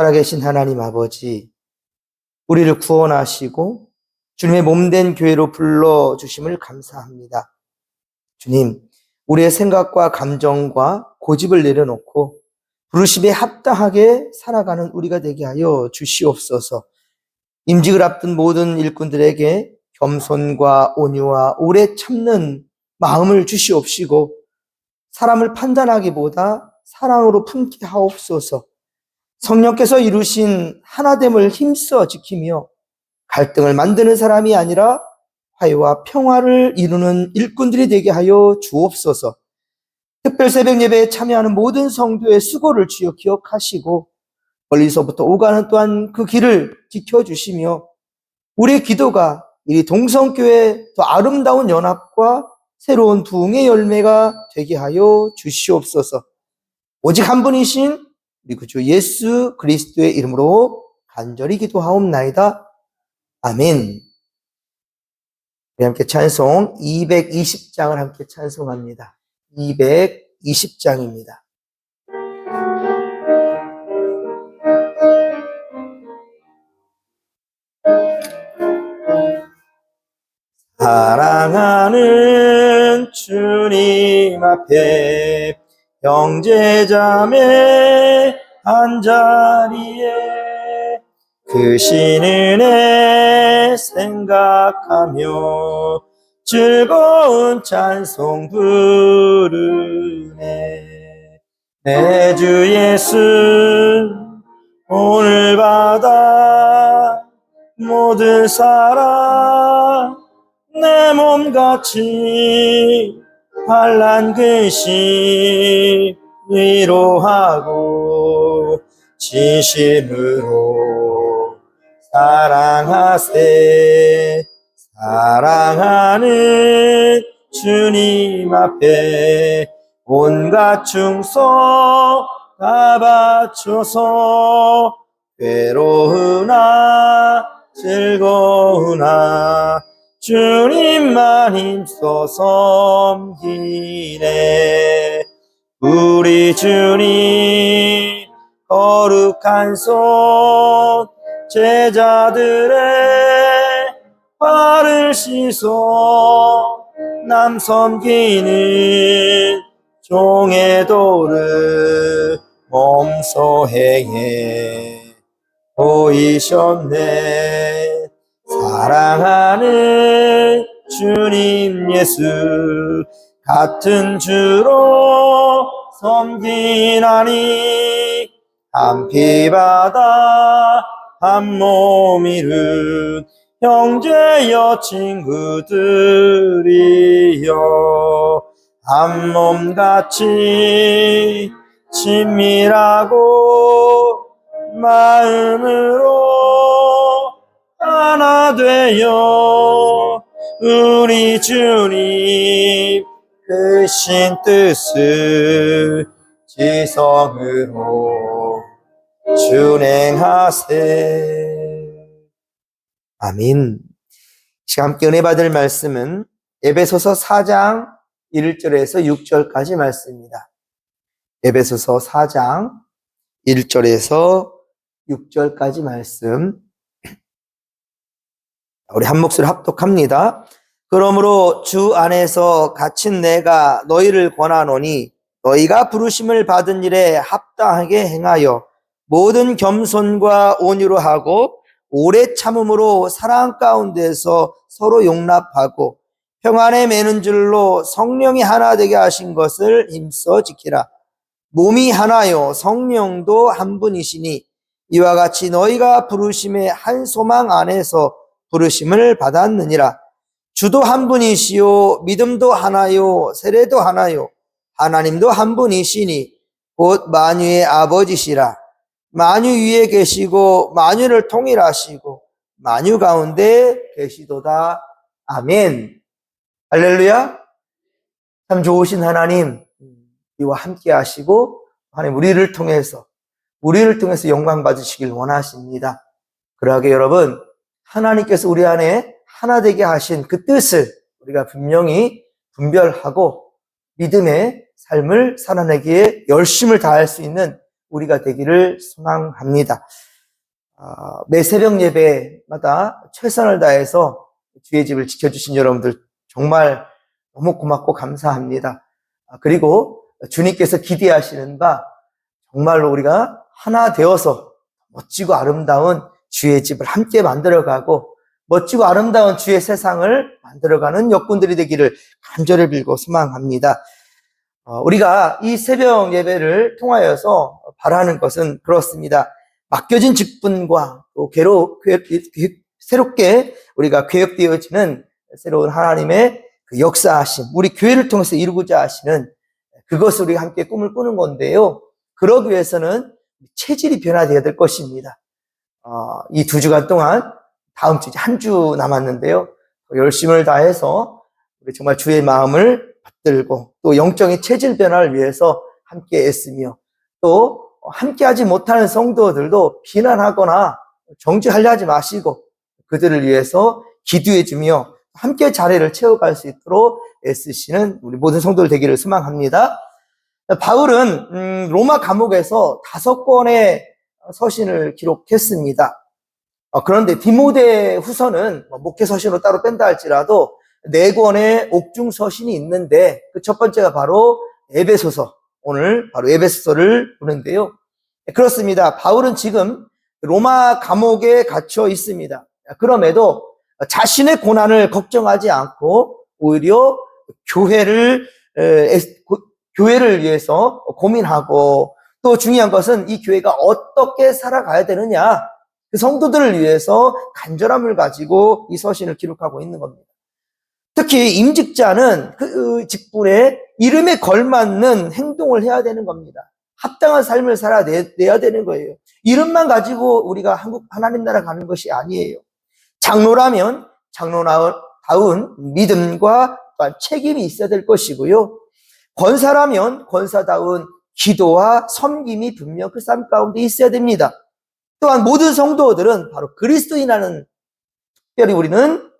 살아계신 하나님 아버지, 우리를 구원하시고 주님의 몸된 교회로 불러주심을 감사합니다. 주님, 우리의 생각과 감정과 고집을 내려놓고 부르심에 합당하게 살아가는 우리가 되게 하여 주시옵소서. 임직을 앞둔 모든 일꾼들에게 겸손과 온유와 오래 참는 마음을 주시옵시고 사람을 판단하기보다 사랑으로 품게 하옵소서. 성령께서 이루신 하나됨을 힘써 지키며 갈등을 만드는 사람이 아니라 화해와 평화를 이루는 일꾼들이 되게 하여 주옵소서. 특별 새벽 예배에 참여하는 모든 성도의 수고를 주여 기억하시고 멀리서부터 오가는 또한 그 길을 지켜주시며 우리의 기도가 이 동성교회의 더 아름다운 연합과 새로운 부흥의 열매가 되게 하여 주시옵소서. 오직 한 분이신 우리 구주 예수 그리스도의 이름으로 간절히 기도하옵나이다. 아멘. 우리 함께 찬송 220장을 함께 찬송합니다. 220장입니다. 사랑하는 주님 앞에 형제자매 한자리에 그 신은혜 생각하며 즐거운 찬송 부르네. 내 주 예수 오늘 받아 모든 사랑 내 몸같이 환난 근심 위로하고 진심으로 사랑하세. 사랑하는 주님 앞에 온갖 충성 다 바쳐서 괴로우나 즐거우나 주님만 힘써 섬기네. 우리 주님 거룩한 손 제자들의 발을 씻어 남 섬기는 종의 도를 몸소 행해 보이셨네. 사랑하는 주님 예수 같은 주로 섬기나니 한 피바다 한 몸 이룬 형제여 친구들이여 한 몸같이 친밀하고 마음으로 하나 되어 우리 주님 크신 뜻을 지성으로 준행하세. 아멘. 시간 함께 은혜 받을 말씀은 에베소서 4장 1절에서 6절까지 말씀입니다. 에베소서 4장 1절에서 6절까지 말씀. 우리 한 목소리 합독합니다. 그러므로 주 안에서 갇힌 내가 너희를 권하노니 너희가 부르심을 받은 일에 합당하게 행하여 모든 겸손과 온유로 하고 오래 참음으로 사랑 가운데서 서로 용납하고 평안에 매는 줄로 성령이 하나 되게 하신 것을 힘써 지키라. 몸이 하나요 성령도 한 분이시니 이와 같이 너희가 부르심의 한 소망 안에서 부르심을 받았느니라. 주도 한 분이시요 믿음도 하나요 세례도 하나요 하나님도 한 분이시니 곧 만유의 아버지시라. 만유 위에 계시고 만유를 통일하시고 만유 가운데 계시도다. 아멘. 할렐루야. 참 좋으신 하나님 이와 함께 하시고 하나님 우리를 통해서 영광 받으시길 원하십니다. 그러하게 여러분 하나님께서 우리 안에 하나 되게 하신 그 뜻을 우리가 분명히 분별하고 믿음의 삶을 살아내기에 열심을 다할 수 있는 우리가 되기를 소망합니다. 매 새벽 예배마다 최선을 다해서 주의 집을 지켜주신 여러분들 정말 너무 고맙고 감사합니다. 그리고 주님께서 기대하시는 바 정말로 우리가 하나 되어서 멋지고 아름다운 주의 집을 함께 만들어가고 멋지고 아름다운 주의 세상을 만들어가는 역군들이 되기를 간절히 빌고 소망합니다. 우리가 이 새벽 예배를 통하여서 바라는 것은 그렇습니다. 맡겨진 직분과 또 새롭게 우리가 개혁되어지는 새로운 하나님의 그 역사하심, 우리 교회를 통해서 이루고자 하시는 그것을 우리가 함께 꿈을 꾸는 건데요. 그러기 위해서는 체질이 변화되어야 될 것입니다. 이 2주간 동안 다음 주 한 주 남았는데요. 열심을 다해서 우리 정말 주의 마음을 받들고 또 영적인 체질 변화를 위해서 함께 애쓰며 또 함께하지 못하는 성도들도 비난하거나 정죄하려 하지 마시고 그들을 위해서 기도해주며 함께 자리를 채워갈 수 있도록 애쓰시는 우리 모든 성도들 되기를 소망합니다. 바울은 로마 감옥에서 5권의 서신을 기록했습니다. 그런데 디모데 후서는 목회 서신으로 따로 뺀다 할지라도 4권의 옥중 서신이 있는데 그 첫 번째가 바로 에베소서, 오늘 바로 에베소서를 보는데요. 그렇습니다. 바울은 지금 로마 감옥에 갇혀 있습니다. 그럼에도 자신의 고난을 걱정하지 않고 오히려 교회를 위해서 고민하고 또 중요한 것은 이 교회가 어떻게 살아가야 되느냐, 그 성도들을 위해서 간절함을 가지고 이 서신을 기록하고 있는 겁니다. 특히 임직자는 그 직분에 이름에 걸맞는 행동을 해야 되는 겁니다. 합당한 삶을 살아내야 되는 거예요. 이름만 가지고 우리가 하나님 나라 가는 것이 아니에요. 장로라면 장로다운 믿음과 책임이 있어야 될 것이고요. 권사라면 권사다운 기도와 섬김이 분명 그 삶 가운데 있어야 됩니다. 또한 모든 성도들은 바로 그리스도인이라는, 특별히 우리는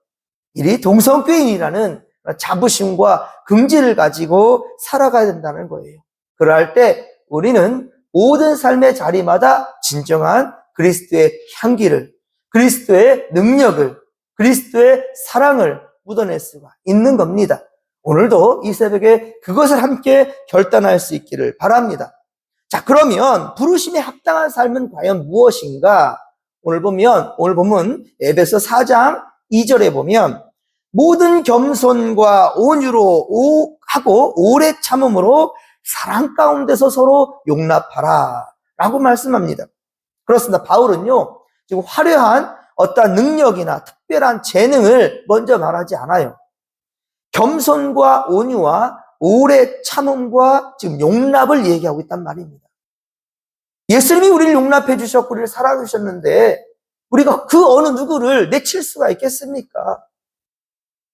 동성교인이라는 자부심과 긍지를 가지고 살아가야 된다는 거예요. 그럴 때 우리는 모든 삶의 자리마다 진정한 그리스도의 향기를, 그리스도의 능력을, 그리스도의 사랑을 묻어낼 수가 있는 겁니다. 오늘도 이 새벽에 그것을 함께 결단할 수 있기를 바랍니다. 자, 그러면 부르심에 합당한 삶은 과연 무엇인가? 오늘 보면 에베소 4장 2절에 보면 모든 겸손과 온유로 하고 오래 참음으로 사랑 가운데서 서로 용납하라 라고 말씀합니다. 그렇습니다. 바울은요, 지금 화려한 어떠한 능력이나 특별한 재능을 먼저 말하지 않아요. 겸손과 온유와 오래 참음과 지금 용납을 얘기하고 있단 말입니다. 예수님이 우리를 용납해 주셨고 우리를 사랑해 주셨는데 우리가 그 어느 누구를 내칠 수가 있겠습니까?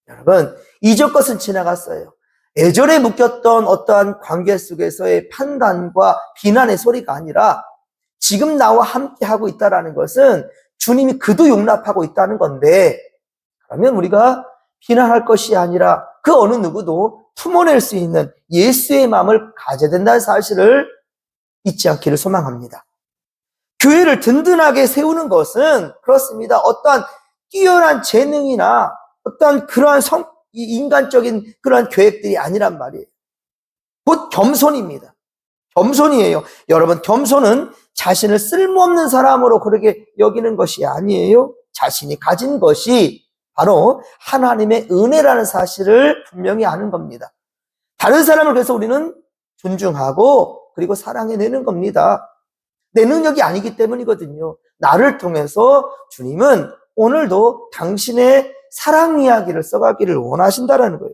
여러분, 이전 것은 지나갔어요. 예전에 묶였던 어떠한 관계 속에서의 판단과 비난의 소리가 아니라 지금 나와 함께 하고 있다는 것은 주님이 그도 용납하고 있다는 건데, 그러면 우리가 비난할 것이 아니라 그 어느 누구도 품어낼 수 있는 예수의 마음을 가져야 된다는 사실을 잊지 않기를 소망합니다. 교회를 든든하게 세우는 것은 그렇습니다. 어떠한 뛰어난 재능이나 어떠한 그러한 인간적인 그러한 계획들이 아니란 말이에요. 곧 겸손입니다. 겸손이에요. 여러분, 겸손은 자신을 쓸모없는 사람으로 그렇게 여기는 것이 아니에요. 자신이 가진 것이 바로 하나님의 은혜라는 사실을 분명히 아는 겁니다. 다른 사람을 그래서 우리는 존중하고 그리고 사랑해내는 겁니다. 내 능력이 아니기 때문이거든요. 나를 통해서 주님은 오늘도 당신의 사랑 이야기를 써가기를 원하신다는 거예요.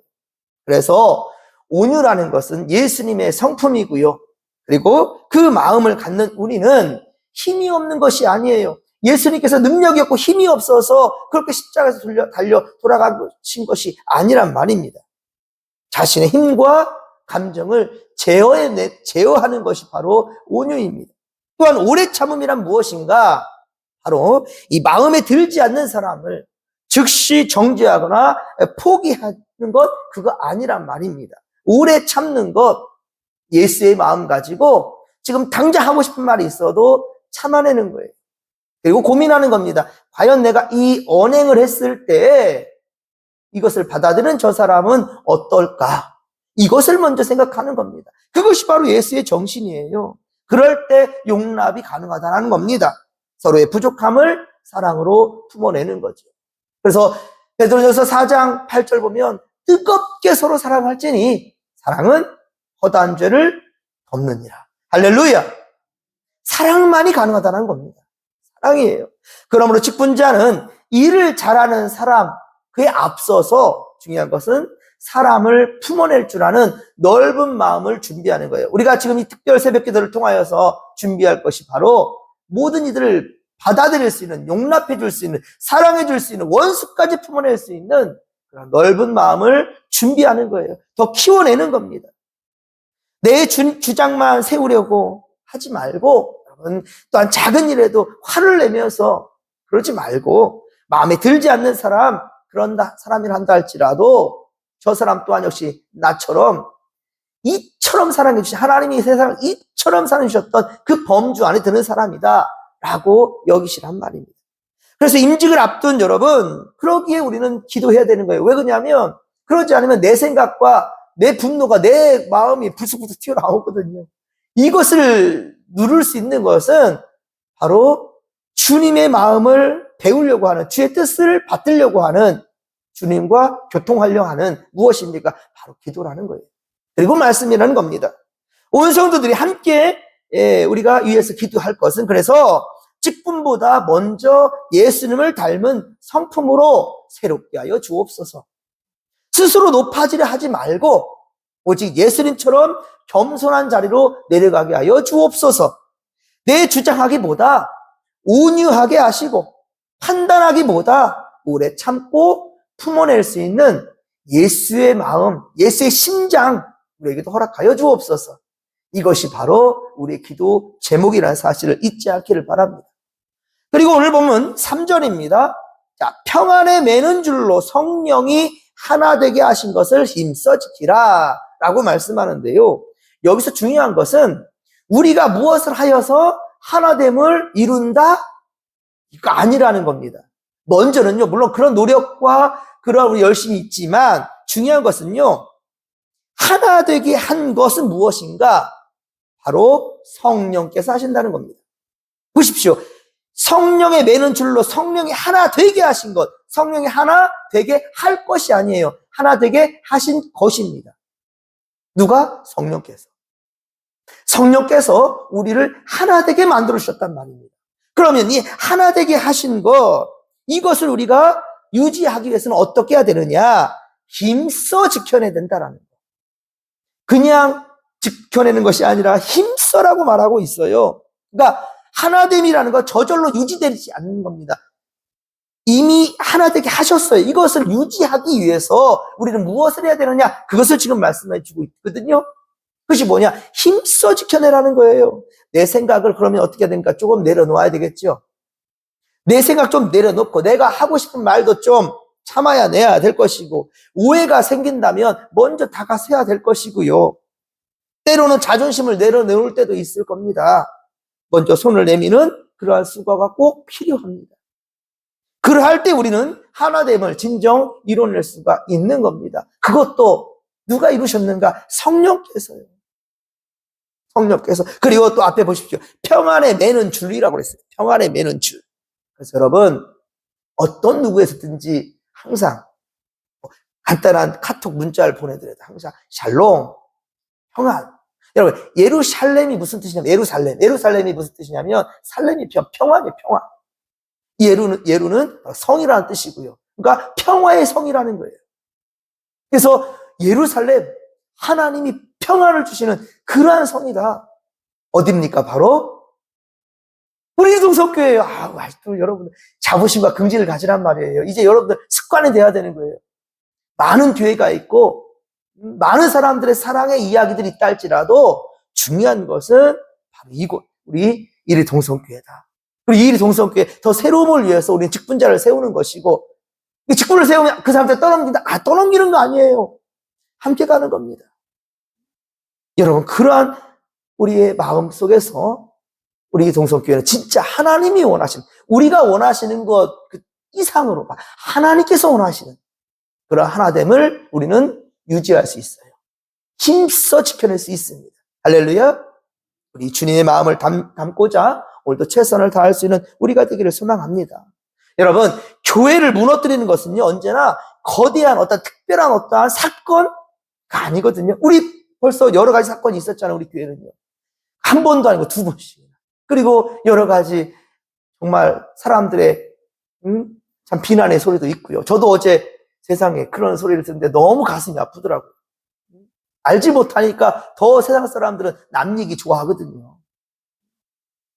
그래서 온유라는 것은 예수님의 성품이고요. 그리고 그 마음을 갖는 우리는 힘이 없는 것이 아니에요. 예수님께서 능력이 없고 힘이 없어서 그렇게 십자가에서 달려 돌아가신 것이 아니란 말입니다. 자신의 힘과 감정을 제어하는 것이 바로 온유입니다. 또한 오래 참음이란 무엇인가? 바로 이 마음에 들지 않는 사람을 즉시 정죄하거나 포기하는 것, 그거 아니란 말입니다. 오래 참는 것, 예수의 마음 가지고 지금 당장 하고 싶은 말이 있어도 참아내는 거예요. 그리고 고민하는 겁니다. 과연 내가 이 언행을 했을 때 이것을 받아들이는 저 사람은 어떨까? 이것을 먼저 생각하는 겁니다. 그것이 바로 예수의 정신이에요. 그럴 때 용납이 가능하다는 겁니다. 서로의 부족함을 사랑으로 품어내는 거죠. 그래서 베드로전서 4장 8절 보면 뜨겁게 서로 사랑할지니 사랑은 허다한 죄를 덮느니라. 할렐루야. 사랑만이 가능하다는 겁니다. 사랑이에요. 그러므로 직분자는 일을 잘하는 사람, 그에 앞서서 중요한 것은 사람을 품어낼 줄 아는 넓은 마음을 준비하는 거예요. 우리가 지금 이 특별 새벽 기도를 통하여서 준비할 것이 바로 모든 이들을 받아들일 수 있는, 용납해 줄 수 있는, 사랑해 줄 수 있는, 원수까지 품어낼 수 있는 그런 넓은 마음을 준비하는 거예요. 더 키워내는 겁니다. 내 주장만 세우려고 하지 말고, 여러분, 또한 작은 일에도 화를 내면서 그러지 말고, 마음에 들지 않는 사람, 그런 사람이라 한다 할지라도 저 사람 또한 역시 나처럼 이처럼 사랑해 주신, 하나님이 세상을 이처럼 사랑해 주셨던 그 범주 안에 드는 사람이다 라고 여기시란 말입니다. 그래서 임직을 앞둔 여러분, 그러기에 우리는 기도해야 되는 거예요. 왜 그러냐면 그러지 않으면 내 생각과 내 분노가, 내 마음이 불쑥불쑥 튀어나오거든요. 이것을 누를 수 있는 것은 바로 주님의 마음을 배우려고 하는, 주의 뜻을 받들려고 하는, 주님과 교통하려고 하는 무엇입니까? 바로 기도라는 거예요. 그리고 말씀이라는 겁니다. 온 성도들이 함께 우리가 위해서 기도할 것은, 그래서 직분보다 먼저 예수님을 닮은 성품으로 새롭게 하여 주옵소서. 스스로 높아지려 하지 말고 오직 예수님처럼 겸손한 자리로 내려가게 하여 주옵소서. 내 주장하기보다 온유하게 하시고 판단하기보다 오래 참고 품어낼 수 있는 예수의 마음, 예수의 심장 우리에게도 허락하여 주옵소서. 이것이 바로 우리의 기도 제목이라는 사실을 잊지 않기를 바랍니다. 그리고 오늘 보면 3절입니다. 자, 평안에 매는 줄로 성령이 하나 되게 하신 것을 힘써 지키라 라고 말씀하는데요. 여기서 중요한 것은 우리가 무엇을 하여서 하나됨을 이룬다? 이거 아니라는 겁니다. 먼저는요, 물론 그런 노력과 그런 우리 열심이 있지만 중요한 것은요, 하나 되게 한 것은 무엇인가? 바로 성령께서 하신다는 겁니다. 보십시오. 성령에 매는 줄로 성령이 하나 되게 하신 것, 성령이 하나 되게 할 것이 아니에요. 하나 되게 하신 것입니다. 누가? 성령께서. 성령께서 우리를 하나 되게 만들어 주셨단 말입니다. 그러면 이 하나 되게 하신 것, 이것을 우리가 유지하기 위해서는 어떻게 해야 되느냐? 힘써 지켜내야 된다라는 거. 그냥 지켜내는 것이 아니라 힘써라고 말하고 있어요. 그러니까 하나됨이라는 건 저절로 유지되지 않는 겁니다. 이미 하나 되게 하셨어요. 이것을 유지하기 위해서 우리는 무엇을 해야 되느냐? 그것을 지금 말씀해 주고 있거든요. 그것이 뭐냐? 힘써 지켜내라는 거예요. 내 생각을 그러면 어떻게 해야 됩니까? 조금 내려놓아야 되겠죠. 내 생각 좀 내려놓고 내가 하고 싶은 말도 좀 참아야 내야 될 것이고, 오해가 생긴다면 먼저 다가서야 될 것이고요. 때로는 자존심을 내려놓을 때도 있을 겁니다. 먼저 손을 내미는 그러한 수고가 꼭 필요합니다. 그러할 때 우리는 하나됨을 진정 이뤄낼 수가 있는 겁니다. 그것도 누가 이루셨는가? 성령께서요. 성령께서. 그리고 또 앞에 보십시오. 평안에 매는 줄이라고 그랬어요. 평안에 매는 줄. 그래서 여러분, 어떤 누구에서든지 항상 간단한 카톡 문자를 보내드려도 항상 샬롬, 평안. 여러분, 예루살렘이 무슨 뜻이냐면, 예루살렘이 무슨 뜻이냐면, 살렘이 평안이에요, 평안. 예루는 성이라는 뜻이고요. 그러니까 평화의 성이라는 거예요. 그래서 예루살렘, 하나님이 평안을 주시는 그러한 성이다. 어딥니까? 바로 우리 이동성교회예요. 아직도 여러분들 자부심과 긍지를 가지란 말이에요. 이제 여러분들 습관이 돼야 되는 거예요. 많은 교회가 있고 많은 사람들의 사랑의 이야기들이 있다 할지라도 중요한 것은 바로 이곳, 우리 이리동성교회다. 그리고 이리동성교회 더 새로움을 위해서 우리는 직분자를 세우는 것이고, 직분을 세우면 그 사람들 떠넘긴다. 떠넘기는 거 아니에요. 함께 가는 겁니다. 여러분, 그러한 우리의 마음 속에서 우리 동성교회는 진짜 하나님이 원하시는, 우리가 원하시는 것 이상으로 하나님께서 원하시는 그런 하나됨을 우리는 유지할 수 있어요. 힘써 지켜낼 수 있습니다. 할렐루야. 우리 주님의 마음을 담고자 오늘도 최선을 다할 수 있는 우리가 되기를 소망합니다. 여러분, 교회를 무너뜨리는 것은요, 언제나 거대한 어떤 특별한 어떠한 사건가 아니거든요. 우리 벌써 여러 가지 사건이 있었잖아요, 우리 교회는요. 한 번도 아니고 두 번씩. 그리고 여러 가지 정말 사람들의 참 비난의 소리도 있고요. 저도 어제 세상에 그런 소리를 듣는데 너무 가슴이 아프더라고요. 알지 못하니까 더 세상 사람들은 남 얘기 좋아하거든요.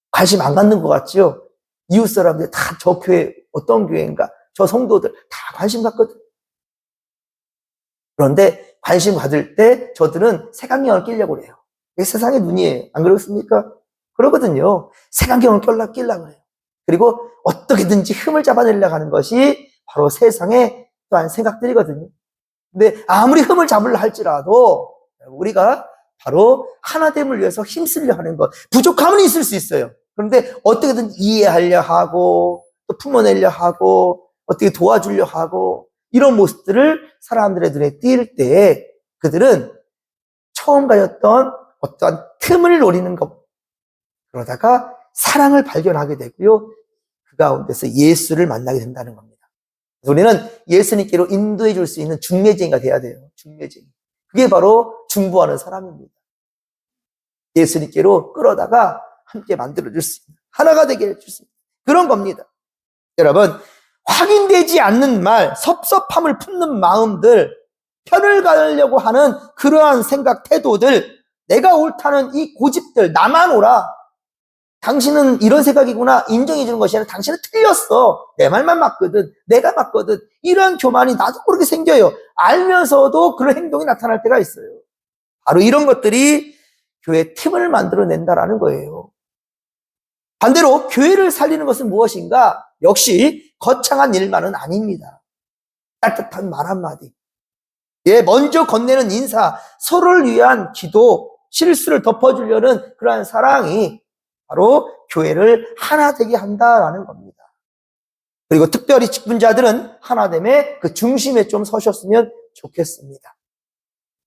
관심 안 갖는 것 같죠? 이웃 사람들 다 저 교회 어떤 교회인가, 저 성도들 다 관심 갖거든. 그런데 관심 받을 때 저들은 색안경을 끼려고 그래요. 이게 세상의 눈이에요. 안 그렇습니까? 그러거든요. 색안경을 끼려고 해요. 그리고 어떻게든지 흠을 잡아내려고 하는 것이 바로 세상의 또한 생각들이거든요. 근데 아무리 흠을 잡으려 할지라도 우리가 바로 하나됨을 위해서 힘쓰려 하는 것, 부족함은 있을 수 있어요. 그런데 어떻게든 이해하려 하고 또 품어내려 하고 어떻게 도와주려 하고 이런 모습들을 사람들의 눈에 띌 때 그들은 처음 가졌던 어떠한 틈을 노리는 것, 그러다가 사랑을 발견하게 되고요. 그 가운데서 예수를 만나게 된다는 겁니다. 우리는 예수님께로 인도해 줄 수 있는 중매쟁이가 돼야 돼요. 중매쟁이. 그게 바로 중보하는 사람입니다. 예수님께로 끌어다가 함께 만들어줄 수 있는, 하나가 되게 해줄 수 있는 그런 겁니다. 여러분, 확인되지 않는 말, 섭섭함을 품는 마음들, 편을 가려고 하는 그러한 생각, 태도들, 내가 옳다는 이 고집들, 나만 옳아. 당신은 이런 생각이구나 인정해 주는 것이 아니라 당신은 틀렸어. 내 말만 맞거든. 내가 맞거든. 이런 교만이 나도 모르게 생겨요. 알면서도 그런 행동이 나타날 때가 있어요. 바로 이런 것들이 교회의 틈을 만들어낸다라는 거예요. 반대로 교회를 살리는 것은 무엇인가? 역시 거창한 일만은 아닙니다. 따뜻한 말 한마디. 먼저 건네는 인사, 서로를 위한 기도, 실수를 덮어주려는 그러한 사랑이 바로 교회를 하나 되게 한다라는 겁니다. 그리고 특별히 직분자들은 하나됨의 그 중심에 좀 서셨으면 좋겠습니다.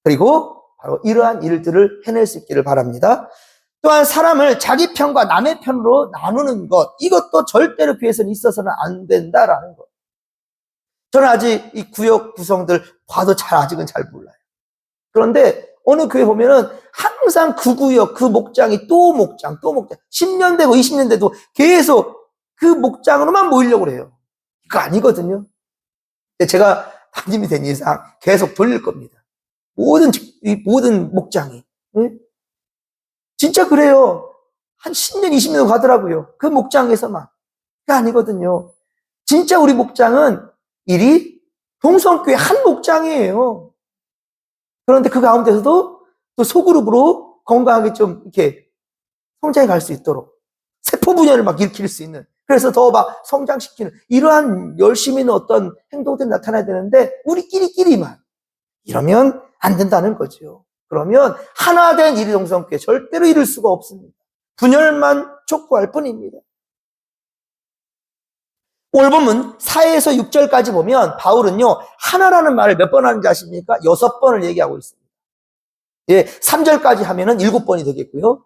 그리고 바로 이러한 일들을 해낼 수 있기를 바랍니다. 또한 사람을 자기 편과 남의 편으로 나누는 것, 이것도 절대로 교회에서는 있어서는 안 된다라는 것. 저는 아직 이 구역 구성들 봐도 아직은 잘 몰라요. 그런데 어느 교회 보면은 항상 그 구역, 그 목장이 또 목장, 10년 되고 20년 돼도 계속 그 목장으로만 모이려고 그래요. 그거 아니거든요. 제가 담임이 된 이상 계속 돌릴 겁니다. 모든 목장이. 네? 진짜 그래요. 한 10년, 20년 가더라고요. 그 목장에서만. 그게 아니거든요. 진짜 우리 목장은 일이 동성교회 한 목장이에요. 그런데 그 가운데서도 또 소그룹으로 건강하게 좀 이렇게 성장해 갈 수 있도록 세포 분열을 막 일으킬 수 있는, 그래서 더 막 성장시키는 이러한 열심히 있는 어떤 행동들이 나타나야 되는데 우리끼리만 이러면 안 된다는 거죠. 그러면 하나 된 일이 동성교회 절대로 이룰 수가 없습니다. 분열만 촉구할 뿐입니다. 오늘 본문 4에서 6절까지 보면 바울은요, 하나라는 말을 몇 번 하는지 아십니까? 6번을 얘기하고 있습니다. 3절까지 하면은 7번이 되겠고요.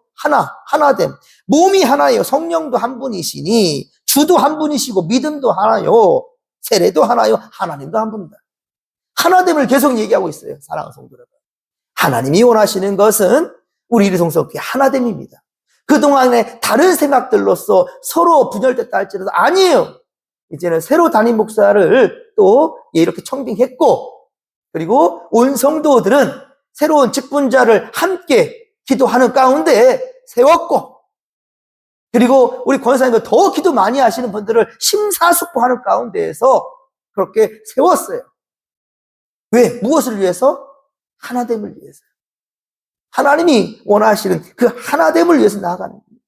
하나됨. 몸이 하나예요. 성령도 한 분이시니, 주도 한 분이시고, 믿음도 하나요. 세례도 하나요. 하나님도 한 분이다. 하나됨을 계속 얘기하고 있어요. 사랑하는 성도 여러분. 하나님이 원하시는 것은 우리 이리동성교회 하나됨입니다. 그동안에 다른 생각들로서 서로 분열됐다 할지라도 아니에요. 이제는 새로 담임 목사를 또 이렇게 청빙했고, 그리고 온 성도들은 새로운 직분자를 함께 기도하는 가운데 세웠고, 그리고 우리 권사님들 더 기도 많이 하시는 분들을 심사숙고하는 가운데에서 그렇게 세웠어요. 왜? 무엇을 위해서? 하나됨을 위해서. 하나님이 원하시는 그 하나됨을 위해서 나아가는 겁니다.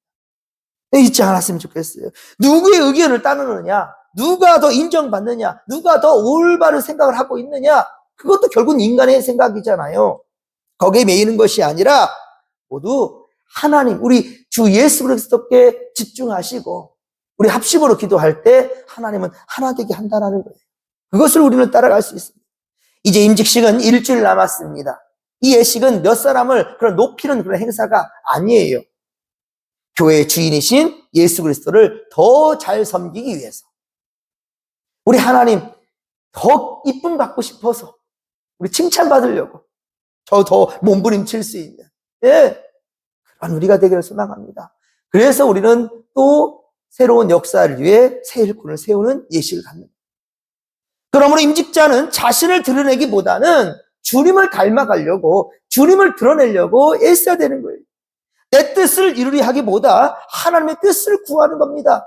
잊지 않았으면 좋겠어요. 누구의 의견을 따르느냐, 누가 더 인정받느냐, 누가 더 올바른 생각을 하고 있느냐, 그것도 결국 인간의 생각이잖아요. 거기에 매이는 것이 아니라 모두 하나님, 우리 주 예수 그리스도께 집중하시고 우리 합심으로 기도할 때 하나님은 하나 되게 한다는 거예요. 그것을 우리는 따라갈 수 있습니다. 이제 임직식은 일주일 남았습니다. 이 예식은 몇 사람을 그런 높이는 그런 행사가 아니에요. 교회의 주인이신 예수 그리스도를 더 잘 섬기기 위해서, 우리 하나님 더 이쁨 받고 싶어서, 우리 칭찬받으려고 더 몸부림칠 수 있는, 그런 우리가 되기를 소망합니다. 그래서 우리는 또 새로운 역사를 위해 새 일꾼을 세우는 예식을 갖는다. 그러므로 임직자는 자신을 드러내기보다는 주님을 닮아가려고, 주님을 드러내려고 애써야 되는 거예요. 내 뜻을 이루리 하기보다 하나님의 뜻을 구하는 겁니다.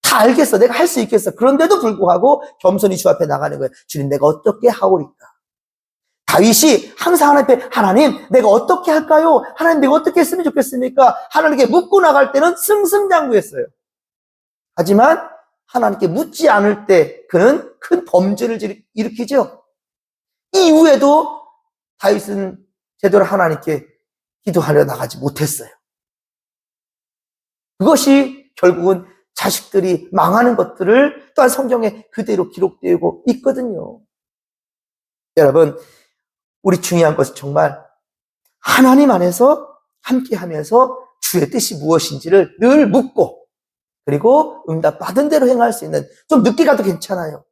다 알겠어, 내가 할 수 있겠어. 그런데도 불구하고 겸손히 주 앞에 나가는 거예요. 주님, 내가 어떻게 하오리까? 다윗이 항상 하나님 앞에, 하나님 내가 어떻게 할까요? 하나님 내가 어떻게 했으면 좋겠습니까? 하나님께 묻고 나갈 때는 승승장구했어요. 하지만 하나님께 묻지 않을 때 그는 큰 범죄를 일으키죠. 이후에도 다윗은 제대로 하나님께 기도하려 나가지 못했어요. 그것이 결국은 자식들이 망하는 것들을 또한 성경에 그대로 기록되고 있거든요. 여러분, 우리 중요한 것은 정말 하나님 안에서 함께하면서 주의 뜻이 무엇인지를 늘 묻고, 그리고 응답받은 대로 행할 수 있는, 좀 늦게 가도 괜찮아요.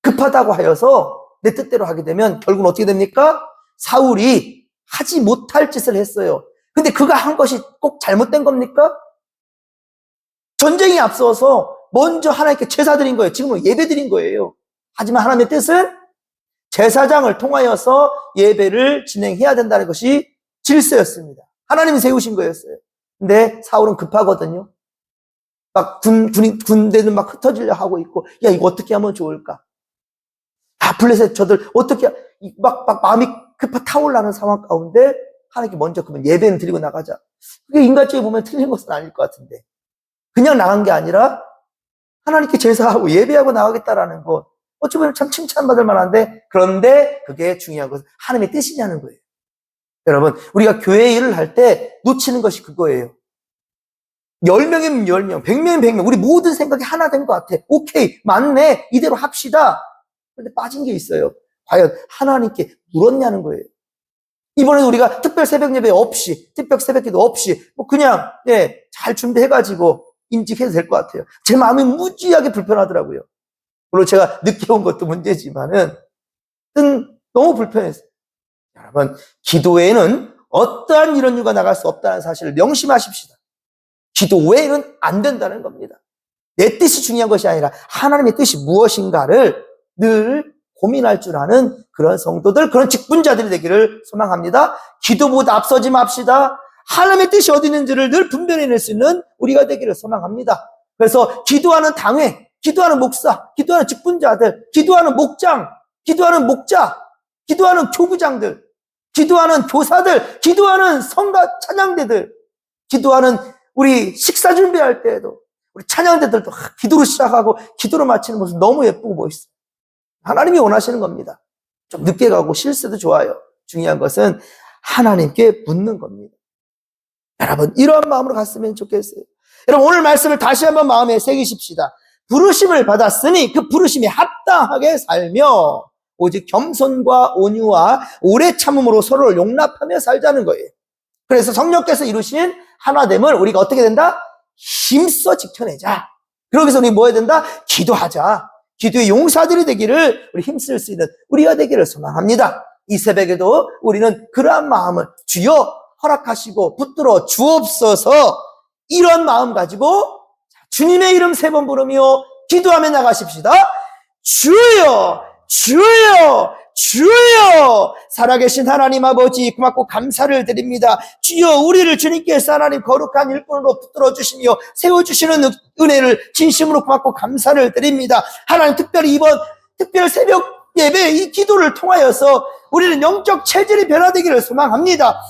급하다고 하여서 내 뜻대로 하게 되면 결국은 어떻게 됩니까? 사울이 하지 못할 짓을 했어요. 근데 그가 한 것이 꼭 잘못된 겁니까? 전쟁이 앞서서 먼저 하나님께 제사 드린 거예요. 지금은 예배 드린 거예요. 하지만 하나님의 뜻은 제사장을 통하여서 예배를 진행해야 된다는 것이 질서였습니다. 하나님이 세우신 거였어요. 근데 사울은 급하거든요. 막 군대는 막 흩어지려 하고 있고, 야, 이거 어떻게 하면 좋을까? 블레셋 저들 어떻게, 막 마음이 타올라는 상황 가운데 하나님께 먼저 그러면 예배는 드리고 나가자. 그게 인간적으로 보면 틀린 것은 아닐 것 같은데, 그냥 나간 게 아니라 하나님께 제사하고 예배하고 나가겠다라는 것, 어찌 보면 참 칭찬받을 만한데, 그런데 그게 중요한 것은 하나님의 뜻이냐는 거예요. 여러분, 우리가 교회 일을 할 때 놓치는 것이 그거예요. 10명이면 10명, 100명이면 100명, 우리 모든 생각이 하나 된 것 같아. 오케이, 맞네, 이대로 합시다. 그런데 빠진 게 있어요. 과연 하나님께 물었냐는 거예요. 이번에 우리가 특별 새벽 예배 없이, 특별 새벽 기도 없이, 그냥, 잘 준비해가지고 임직해도 될 것 같아요. 제 마음이 무지하게 불편하더라고요. 물론 제가 늦게 온 것도 문제지만은, 너무 불편했어요. 여러분, 기도에는 어떠한 이런 이유가 나갈 수 없다는 사실을 명심하십시다. 기도 외에는 안 된다는 겁니다. 내 뜻이 중요한 것이 아니라 하나님의 뜻이 무엇인가를 늘 고민할 줄 아는 그런 성도들, 그런 직분자들이 되기를 소망합니다. 기도보다 앞서지 맙시다. 하나님의 뜻이 어디 있는지를 늘 분별해낼 수 있는 우리가 되기를 소망합니다. 그래서 기도하는 당회, 기도하는 목사, 기도하는 직분자들, 기도하는 목장, 기도하는 목자, 기도하는 교부장들, 기도하는 교사들, 기도하는 성가 찬양대들, 기도하는 우리 식사 준비할 때에도 우리 찬양대들도 기도로 시작하고 기도로 마치는 모습 너무 예쁘고 멋있어요. 하나님이 원하시는 겁니다. 좀 늦게 가고 실수도 좋아요. 중요한 것은 하나님께 묻는 겁니다. 여러분, 이러한 마음으로 갔으면 좋겠어요. 여러분, 오늘 말씀을 다시 한번 마음에 새기십시다. 부르심을 받았으니 그 부르심에 합당하게 살며 오직 겸손과 온유와 오래 참음으로 서로를 용납하며 살자는 거예요. 그래서 성령께서 이루신 하나됨을 우리가 어떻게 된다? 힘써 지켜내자. 그러기 위해서 우리 뭐 해야 된다? 기도하자. 기도의 용사들이 되기를, 우리 힘쓸 수 있는 우리가 되기를 소망합니다. 이 새벽에도 우리는 그러한 마음을 주여 허락하시고 붙들어 주옵소서, 이런 마음 가지고 주님의 이름 3번 부르며 기도하며 나가십시다. 주여, 주여, 주여. 살아계신 하나님 아버지, 고맙고 감사를 드립니다. 주여, 우리를 주님께서 하나님 거룩한 일꾼으로 붙들어 주시며 세워주시는 은혜를 진심으로 고맙고 감사를 드립니다. 하나님, 특별히 이번 특별 새벽 예배 이 기도를 통하여서 우리는 영적 체질이 변화되기를 소망합니다.